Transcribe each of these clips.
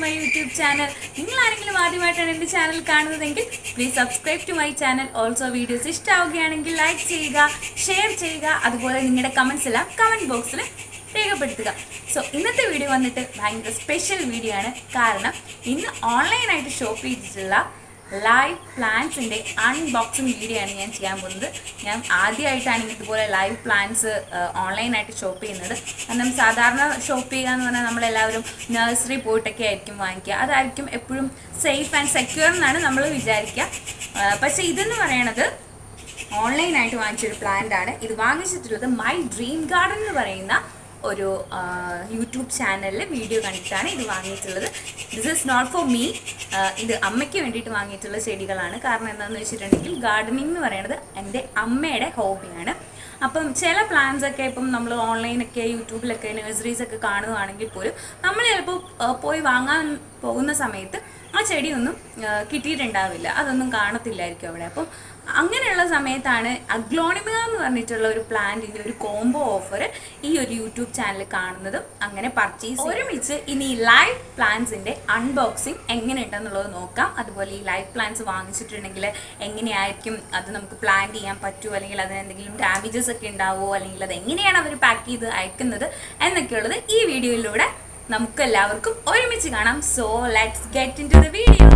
my YouTube channel. നിങ്ങൾ ആരെങ്കിലും ആദ്യമായിട്ടാണ് എൻ്റെ ചാനൽ കാണുന്നതെങ്കിൽ please subscribe to my channel. Also videos ഇഷ്ടമാവുകയാണെങ്കിൽ ലൈക്ക് ചെയ്യുക, ഷെയർ ചെയ്യുക, അതുപോലെ നിങ്ങളുടെ കമൻസ് എല്ലാം കമൻറ്റ് ബോക്സിൽ രേഖപ്പെടുത്തുക. സോ ഇന്നത്തെ വീഡിയോ വന്നിട്ട് ഭയങ്കര സ്പെഷ്യൽ വീഡിയോ ആണ്. കാരണം ഇന്ന് ഓൺലൈനായിട്ട് ഷോപ്പ് ചെയ്തിട്ടുള്ള ലൈവ് പ്ലാന്റ്സിൻ്റെ അൺബോക്സിങ് വീഡിയോ ആണ് ഞാൻ ചെയ്യാൻ പോകുന്നത്. ഞാൻ ആദ്യമായിട്ടാണ് ഇതുപോലെ ലൈവ് പ്ലാന്റ്സ് ഓൺലൈനായിട്ട് ഷോപ്പ് ചെയ്യുന്നത്. കാരണം സാധാരണ ഷോപ്പ് ചെയ്യുക എന്ന് പറഞ്ഞാൽ നമ്മളെല്ലാവരും നഴ്സറി പോയിട്ടൊക്കെ ആയിരിക്കും വാങ്ങിക്കുക. അതായിരിക്കും എപ്പോഴും സേഫ് ആൻഡ് സെക്യൂർ എന്നാണ് നമ്മൾ വിചാരിക്കുക. പക്ഷേ ഇതെന്ന് പറയണത് ഓൺലൈനായിട്ട് വാങ്ങിച്ചൊരു പ്ലാന്റ് ആണ്. ഇത് വാങ്ങിച്ചിട്ടുള്ളത് മൈ ഡ്രീം ഗാർഡൻ എന്ന് പറയുന്ന ഒരു യൂട്യൂബ് ചാനലിൽ വീഡിയോ കണ്ടിട്ടാണ് ഇത് വാങ്ങിയിട്ടുള്ളത്. This is not for me. ഇത് അമ്മയ്ക്ക് വേണ്ടിയിട്ട് വാങ്ങിയിട്ടുള്ള ചെടികളാണ്. കാരണം എന്താണെന്ന് വെച്ചിട്ടുണ്ടെങ്കിൽ ഗാർഡനിങ് എന്ന് പറയുന്നത് എൻ്റെ അമ്മയുടെ ഹോബിയാണ്. അപ്പം ചില പ്ലാന്റ്സ് ഒക്കെ ഇപ്പം നമ്മൾ ഓൺലൈനൊക്കെ യൂട്യൂബിലൊക്കെ നഴ്സറീസൊക്കെ കാണുകയാണെങ്കിൽ പോലും നമ്മൾ ചിലപ്പോൾ പോയി വാങ്ങാൻ പോകുന്ന സമയത്ത് ആ ചെടിയൊന്നും കിട്ടിയിട്ടുണ്ടാവില്ല, അതൊന്നും കാണത്തില്ലായിരിക്കും അവിടെ. അപ്പം അങ്ങനെയുള്ള സമയത്താണ് അഗ്ലോണിമ എന്ന് പറഞ്ഞിട്ടുള്ള ഒരു പ്ലാന്റിൻ്റെ ഒരു കോംബോ ഓഫർ ഈ ഒരു യൂട്യൂബ് ചാനൽ കാണുന്നതും അങ്ങനെ പർച്ചേസ് ഒരുമിച്ച് ഇനി ലൈവ് പ്ലാന്റ്സിൻ്റെ അൺബോക്സിങ് എങ്ങനെയുണ്ടെന്നുള്ളത് നോക്കാം. അതുപോലെ ഈ ലൈവ് പ്ലാന്റ്സ് വാങ്ങിച്ചിട്ടുണ്ടെങ്കിൽ എങ്ങനെയായിരിക്കും അത് നമുക്ക് പ്ലാൻ ചെയ്യാൻ പറ്റുമോ, അല്ലെങ്കിൽ അതിന് എന്തെങ്കിലും ഡാമേജസ് ഒക്കെ ഉണ്ടാവുമോ, അല്ലെങ്കിൽ അത് എങ്ങനെയാണ് അവർ പാക്ക് ചെയ്ത് അയക്കുന്നത് എന്നൊക്കെയുള്ളത് ഈ വീഡിയോയിലൂടെ നമുക്ക് എല്ലാവർക്കും ഒരുമിച്ച് കാണാം. So let's get into the video.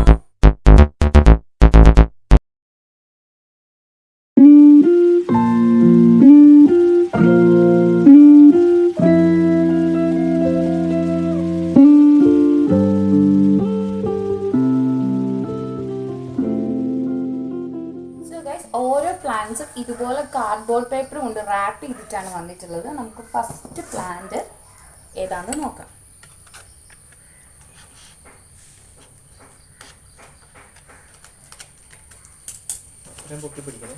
ഓരോ പ്ലാന്റ്സും ഇതുപോലെ കാർഡ്ബോർഡ് പേപ്പർ കൊണ്ട് റാപ്പ് ചെയ്തിട്ടാണ് വന്നിട്ടുള്ളത്. നമുക്ക് ഫസ്റ്റ് പ്ലാന്റ് ഏതാണെന്ന് നോക്കാം. പൊക്കി പിടിക്കണേ.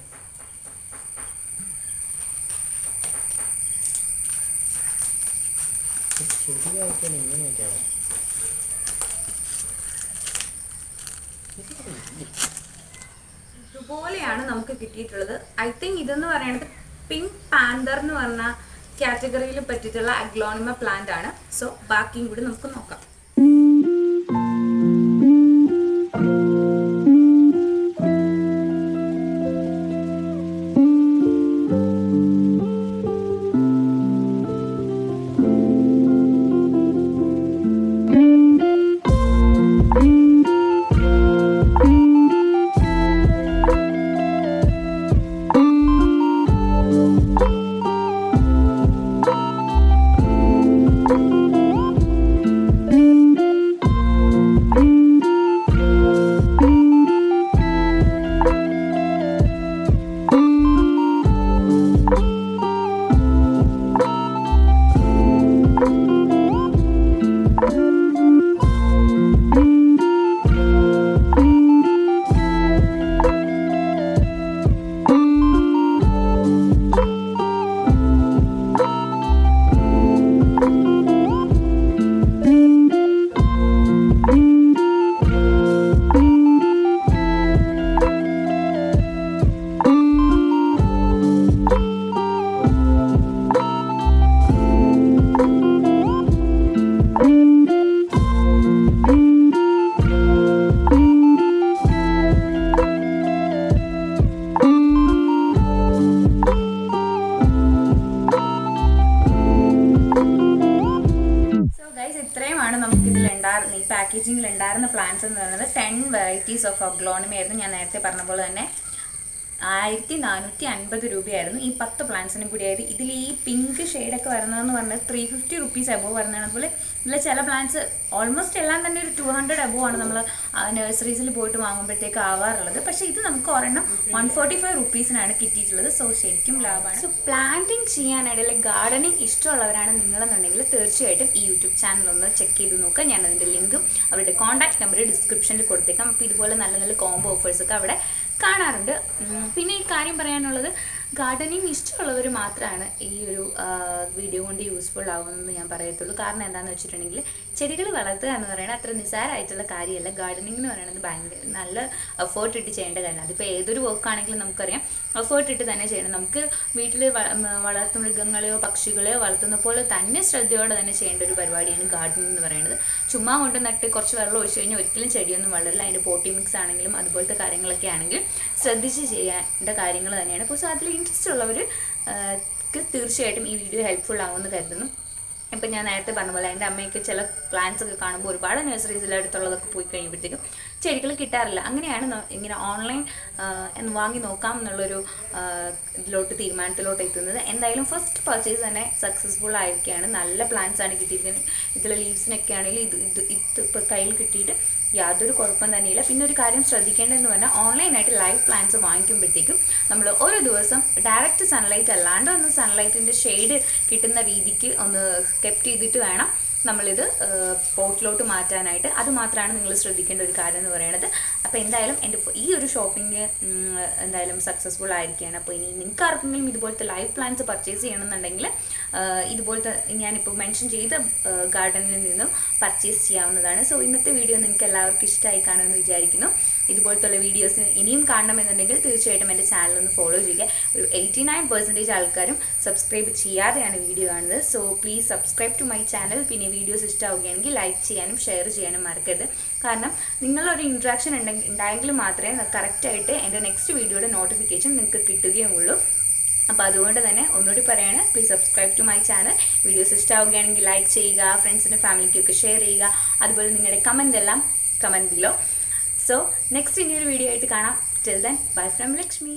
ചെടിയായിട്ടാണ് ഇങ്ങനെയൊക്കെയാണ്. ഇതുപോലെയാണ് നമുക്ക് കിട്ടിയിട്ടുള്ളത്. ഐ തിങ്ക് ഇതെന്ന് പറയുന്നത് പിങ്ക് പാന്തർ എന്ന് പറഞ്ഞ കാറ്റഗറിയിൽ പറ്റിയിട്ടുള്ള അഗ്ലോണിമ പ്ലാന്റ് ആണ്. സോ ബാക്കിയും കൂടി നമുക്ക് നോക്കാം. ഇത്രയുമാണ് നമുക്കിതിലുണ്ടായിരുന്ന ഈ പാക്കേജിങ്ങിൽ ഉണ്ടായിരുന്ന പ്ലാന്റ്സ് എന്ന് പറയുന്നത്. 10 വെറൈറ്റീസ് ഓഫ് അഗ്ലോണിമ ആയിരുന്നു. ഞാൻ നേരത്തെ പറഞ്ഞ പോലെ തന്നെ 1450 രൂപയായിരുന്നു ഈ 10 പ്ലാന്റ്സിനും കൂടിയായത്. ഇതിൽ ഈ പിങ്ക് ഷെയ്ഡൊക്കെ വരുന്നതെന്ന് പറഞ്ഞാൽ 350 റുപ്പീസ് അബോവ് വരുന്നതാണ്. അതുപോലെ ഇതിൽ ചില പ്ലാന്റ്സ് ഓൾമോസ്റ്റ് എല്ലാം തന്നെ ഒരു 200 അബോവ് ആണ് നമ്മൾ നഴ്സറീസിൽ പോയിട്ട് വാങ്ങുമ്പോഴത്തേക്ക് ആവാറുള്ളത്. പക്ഷേ ഇത് നമുക്ക് ഒരെണ്ണം 145 റുപ്പീസിനാണ് കിട്ടിയിട്ടുള്ളത്. സോ ശരിക്കും ലാഭമാണ്. സോ പ്ലാന്റിങ് ചെയ്യാനായിട്ട് ഗാർഡനിങ് ഇഷ്ടമുള്ളവരാണ് നിങ്ങളെന്നുണ്ടെങ്കിൽ തീർച്ചയായിട്ടും ഈ യൂട്യൂബ് ചാനൽ ഒന്ന് ചെക്ക് ചെയ്ത് നോക്കുക. ഞാൻ അതിൻ്റെ ലിങ്കും അവരുടെ കോൺടാക്ട് നമ്പർ ഡിസ്ക്രിപ്ഷനിൽ കൊടുത്തേക്കാം. അപ്പോൾ ഇതുപോലെ നല്ല നല്ല കോംബോ ഓഫേഴ്സൊക്കെ അവിടെ കാണാറുണ്ട്. പിന്നെ ഈ കാര്യം പറയാനുള്ളത്, ഗാർഡനിങ് ഇഷ്ടമുള്ളവർ മാത്രമാണ് ഈ ഒരു വീഡിയോ കൊണ്ട് യൂസ്ഫുൾ ആവുമെന്ന് ഞാൻ പറയത്തുള്ളൂ. കാരണം എന്താണെന്ന് വെച്ചിട്ടുണ്ടെങ്കിൽ ചെടികൾ വളർത്തുക എന്ന് പറയുന്നത് അത്ര നിസ്സാരമായിട്ടുള്ള കാര്യമല്ല. ഗാർഡനിങ് എന്ന് പറയുന്നത് ഭയങ്കര നല്ല എഫേർട്ട് ഇട്ട് ചെയ്യേണ്ട കാര്യമാണ്. അതിപ്പോൾ ഏതൊരു വർക്കാണെങ്കിലും നമുക്കറിയാം എഫേർട്ട് ഇട്ട് തന്നെ ചെയ്യണം. നമുക്ക് വീട്ടിൽ വളർത്തു മൃഗങ്ങളെയോ പക്ഷികളെയോ വളർത്തുന്ന പോലെ തന്നെ ശ്രദ്ധയോടെ തന്നെ ചെയ്യേണ്ട ഒരു പരിപാടിയാണ് ഗാർഡനിങ് എന്ന് പറയുന്നത്. ചുമ്മാ കൊണ്ട് നട്ട് കുറച്ച് വെള്ളം ഒഴിച്ച് കഴിഞ്ഞാൽ ഒരിക്കലും ചെടിയൊന്നും വളരില്ല. അതിൻ്റെ പോട്ടി മിക്സ് ആണെങ്കിലും അതുപോലത്തെ കാര്യങ്ങളൊക്കെ ആണെങ്കിലും ശ്രദ്ധിച്ച് ചെയ്യേണ്ട കാര്യങ്ങൾ തന്നെയാണ്. അപ്പോൾ സോ അതിൽ ഇൻട്രസ്റ്റ് ഉള്ളവർ തീർച്ചയായിട്ടും ഈ വീഡിയോ ഹെൽപ്ഫുൾ ആകുമെന്ന് കരുതുന്നു. ഇപ്പം ഞാൻ നേരത്തെ പറഞ്ഞ പോലെ എൻ്റെ അമ്മയൊക്കെ ചില പ്ലാന്റ്സ് ഒക്കെ കാണുമ്പോൾ ഒരുപാട് നഴ്സറീസിൽ അടുത്തുള്ളതൊക്കെ പോയി കഴിയുമ്പോഴത്തേക്കും ചെടികൾ കിട്ടാറില്ല. അങ്ങനെയാണ് ഇങ്ങനെ ഓൺലൈൻ വാങ്ങി നോക്കാം എന്നുള്ളൊരു തീരുമാനത്തിലോട്ട് എത്തുന്നത്. എന്തായാലും ഫസ്റ്റ് പർച്ചേസ് തന്നെ സക്സസ്ഫുൾ ആയിരിക്കുകയാണ്. നല്ല പ്ലാന്റ്സ് ആണ് കിട്ടിയിരിക്കുന്നത്. ഇതിലെ ലീവ്സിനൊക്കെ ആണെങ്കിൽ ഇപ്പോൾ കയ്യിൽ കിട്ടിയിട്ട് യാതൊരു കുഴപ്പം തന്നെയില്ല. പിന്നെ ഒരു കാര്യം ശ്രദ്ധിക്കേണ്ടതെന്ന് പറഞ്ഞാൽ ഓൺലൈനായിട്ട് ലൈവ് പ്ലാന്റ്സ് വാങ്ങിക്കുമ്പോഴത്തേക്കും നമ്മൾ ഓരോ ദിവസം ഡയറക്റ്റ് സൺലൈറ്റ് അല്ലാണ്ട് ഒന്ന് സൺലൈറ്റിൻ്റെ ഷെയ്ഡ് കിട്ടുന്ന രീതിക്ക് ഒന്ന് കെപ്റ്റ് ചെയ്തിട്ട് വേണം നമ്മളിത് പോട്ടിലോട്ട് മാറ്റാനായിട്ട്. അതുമാത്രമാണ് നിങ്ങൾ ശ്രദ്ധിക്കേണ്ട ഒരു കാര്യം എന്ന് പറയുന്നത്. അപ്പോൾ എന്തായാലും എൻ്റെ ഈ ഒരു ഷോപ്പിംഗ് എന്തായാലും സക്സസ്ഫുൾ ആയിരിക്കുകയാണ്. അപ്പോൾ ഇനി നിങ്ങൾക്ക് ആർക്കെങ്കിലും ഇതുപോലത്തെ ലൈവ് പ്ലാന്റ്സ് പർച്ചേസ് ചെയ്യണമെന്നുണ്ടെങ്കിൽ ഇതുപോലത്തെ ഞാനിപ്പോൾ മെൻഷൻ ചെയ്ത ഗാർഡനിൽ നിന്നും പർച്ചേസ് ചെയ്യാവുന്നതാണ്. സോ ഇന്നത്തെ വീഡിയോ നിങ്ങൾക്ക് എല്ലാവർക്കും ഇഷ്ടമായി കാണുമെന്ന് വിചാരിക്കുന്നു. ഇതുപോലത്തുള്ള വീഡിയോസ് ഇനിയും കാണണമെന്നുണ്ടെങ്കിൽ തീർച്ചയായിട്ടും എൻ്റെ ചാനലൊന്ന് ഫോളോ ചെയ്യുക. ഒരു 89% ആൾക്കാരും സബ്സ്ക്രൈബ് ചെയ്യാതെയാണ് വീഡിയോ കാണുന്നത്. So please subscribe to my channel. പിന്നെ വീഡിയോസ് ഇഷ്ടമാവുകയാണെങ്കിൽ ലൈക്ക് ചെയ്യാനും ഷെയർ ചെയ്യാനും മറക്കരുത്. കാരണം നിങ്ങളൊരു ഇൻട്രാക്ഷൻ ഉണ്ടായെങ്കിൽ മാത്രമേ കറക്റ്റായിട്ട് എൻ്റെ നെക്സ്റ്റ് വീഡിയോയുടെ നോട്ടിഫിക്കേഷൻ നിങ്ങൾക്ക് കിട്ടുകയുള്ളൂ. അപ്പോൾ അതുകൊണ്ട് തന്നെ ഒന്നുകൂടി പറയാണ്, please subscribe to my channel. Videos ഇഷ്ടമാവുകയാണെങ്കിൽ ലൈക്ക് ചെയ്യുക, ഫ്രണ്ട്സിനും ഫാമിലിക്കൊക്കെ ഷെയർ ചെയ്യുക. അതുപോലെ നിങ്ങളുടെ കമൻ്റ് എല്ലാം കമൻറ്റ് ബിലോ. സോ നെക്സ്റ്റ് ഇനിയൊരു വീഡിയോ ആയിട്ട് കാണാം. Till then bye from Lakshmi.